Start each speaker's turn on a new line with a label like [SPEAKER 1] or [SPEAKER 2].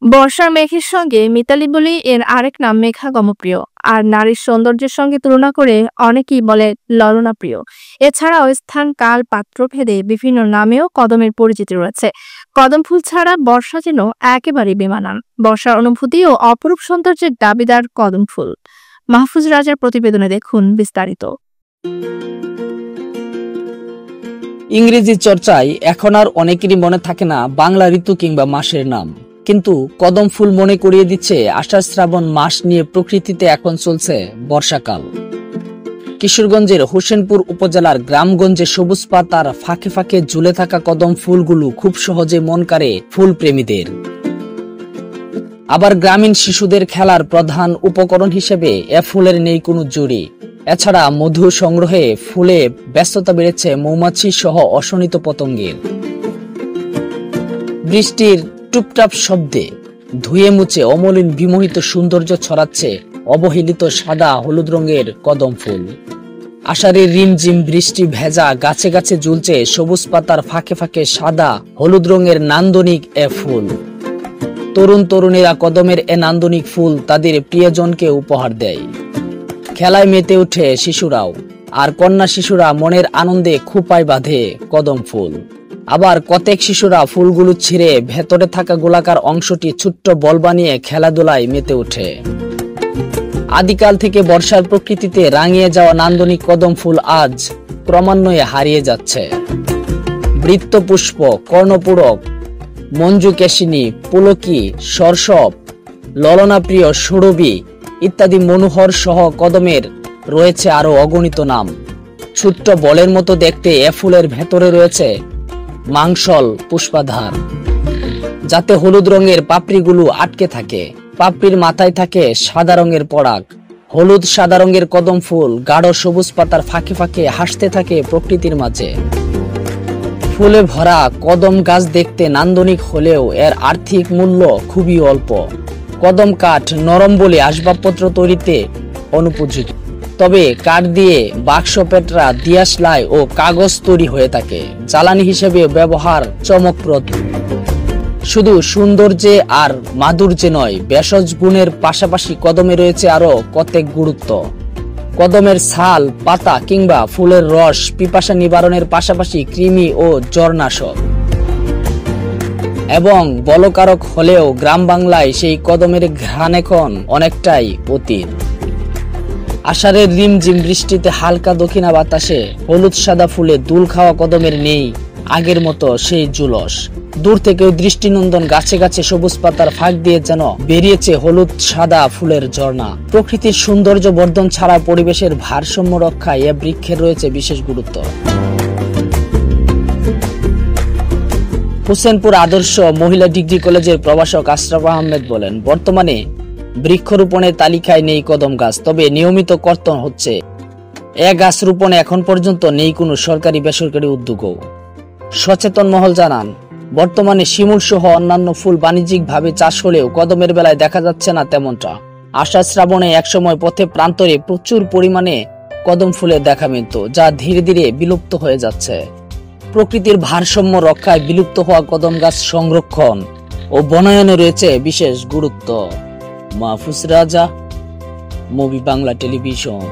[SPEAKER 1] বর্ষার মেঘের সঙ্গে মিতালি বলেই এর আরেক নাম মেঘা গমপ্রিয়। আর নারীর সৌন্দর্যের সঙ্গে তুলনা করে অনেকেই বলে ললনা প্রিয়। এছাড়াও স্থান কাল পাত্রভেদে বিভিন্ন নামেও কদমের পরিচিতি রয়েছে। কদম ফুল ছাড়া বর্ষা যেন একেবারেই বেমানান। বর্ষার অনুভূতি ও অপরূপ সৌন্দর্যের দাবিদার কদম ফুল। মাহফুজ রাজার প্রতিবেদনে দেখুন বিস্তারিত।
[SPEAKER 2] ইংরেজি চর্চায় এখন আর অনেকেরই মনে থাকে না বাংলা ঋতু কিংবা মাসের নাম, কিন্তু কদম ফুল মনে করিয়ে দিচ্ছে আষাঢ় শ্রাবণ মাস নিয়ে প্রকৃতিতে এখন চলছে বর্ষাকাল। কিশোরগঞ্জের হোসেনপুর উপজেলার গ্রামগঞ্জে সবুজ পাতার ফাঁকে ফাঁকে ঝুলে থাকা কদম ফুলগুলো খুব সহজে মন কাড়ে ফুল প্রেমীদের। আবার গ্রামীণ শিশুদের খেলার প্রধান উপকরণ হিসেবে এ ফুলের নেই কোনো জুড়ি। এছাড়া মধু সংগ্রহে ফুলে ব্যস্ততা বেড়েছে মৌমাছি সহ অশনিত পতঙ্গের। বৃষ্টির টুপটাপ শব্দে ধুয়ে মুছে অমলিন বিমোহিত সৌন্দর্য ছড়াচ্ছে অবহেলিত সাদা হলুদ রঙের কদম ফুল। আষাঢ়ের রিমঝিম বৃষ্টি ভেজা গাছে গাছে ঝুলছে সবুজ পাতার ফাঁকে ফাঁকে সাদা হলুদ রঙের নান্দনিক এ ফুল। তরুণ তরুণীরা কদমের এ নান্দনিক ফুল তাদের প্রিয়জনকে উপহার দেয়। খেলায় মেতে ওঠে শিশুরাও, আর কন্যা শিশুরা মনের আনন্দে খোঁপায় বাঁধে কদম ফুল। আবার কতক শিশুরা ফুলগুলো ছিঁড়ে ভেতরে থাকা গোলাকার অংশটি ছোট্ট বল বানিয়ে খেলাধুলায় মেতে ওঠে। আদিকাল থেকে বর্ষার প্রকৃতিতে রাঙিয়ে যাওয়া নান্দনিক কদম ফুল আজ ক্রমান্বয়ে হারিয়ে যাচ্ছে। বৃত্তপুষ্প, কর্ণপূরক, মঞ্জুকেশিনী, পুলকি, সরসব, ললনাপ্রিয়, সুরভি ইত্যাদি মনোহর সহ কদমের রয়েছে আরো অগণিত নাম। ছোট্ট বলের মতো দেখতে এ ফুলের ভেতরে রয়েছে মাংসল পুষ্পাধার, যাতে হলুদ রঙের পাপড়িগুলো আটকে থাকে। পাপড়ির মাথায় থাকে সাদা রঙের পরাগ। হলুদ সাদা রঙের কদম ফুল গাঢ় সবুজ পাতার ফাঁকে ফাঁকে হাসতে থাকে প্রকৃতির মাঝে। ফুলে ভরা কদম গাছ দেখতে নান্দনিক হলেও এর আর্থিক মূল্য খুবই অল্প। কদম কাঠ নরম বলে আসবাবপত্র তৈরিতে অনুপযোগী, তবে কাঠ দিয়ে বাক্স পেটরা, দিয়াশলাই ও কাগজ তৈরি হয়ে থাকে। জ্বালানি হিসেবে ব্যবহার চমকপ্রদ। শুধু সৌন্দর্যে আর মাধুর্যে নয়, ভেষজ গুণের পাশাপাশি কদমে রয়েছে আরো কতক গুরুত্ব। কদমের ছাল, পাতা কিংবা ফুলের রস পিপাসা নিবারণের পাশাপাশি কৃমি ও জ্বরনাশক এবং বলকারক হলেও গ্রাম বাংলায় সেই কদমের ঘ্রাণ এখন অনেকটাই অতীত। আষাঢ়ের রিমঝিম বৃষ্টিতে হালকা দক্ষিণা বাতাসে হলুদ সাদা ফুলে দুল খাওয়া কদমের নেই আগের মতো সেই জুলস। দূর থেকেও দৃষ্টিনন্দন গাছে গাছে সবুজ পাতার ফাঁক দিয়ে যেন বেরিয়েছে হলুদ সাদা ফুলের ঝর্ণা। প্রকৃতির সৌন্দর্য বর্ধন ছাড়া পরিবেশের ভারসাম্য রক্ষায় এ বৃক্ষের রয়েছে বিশেষ গুরুত্ব। হোসেনপুর আদর্শ মহিলা ডিগ্রি কলেজের প্রভাষক আশরাফ আহমেদ বলেন, বর্তমানে বৃক্ষরোপণের তালিকায় নেই কদম গাছ, তবে নিয়মিত কর্তন হচ্ছে। এ গাছ রোপণে এখন পর্যন্ত নেই কোনো সরকারি বেসরকারি উদ্যোগও। সচেতন মহল জানান, বর্তমানে শিমুল সহ অন্যান্য ফুল বাণিজ্যিকভাবে চাষ হলেও কদমের বেলায় দেখা যাচ্ছে না তেমনটা। আষাঢ় শ্রাবণে একসময় পথে প্রান্তরে প্রচুর পরিমাণে কদম ফুলের দেখা মিলত, যা ধীরে ধীরে বিলুপ্ত হয়ে যাচ্ছে। প্রকৃতির ভারসাম্য রক্ষায় বিলুপ্ত হওয়া কদম গাছ সংরক্ষণ ও বনায়নে রয়েছে বিশেষ গুরুত্ব। মাহফুজ রাজা, মুভি বাংলা টেলিভিশন।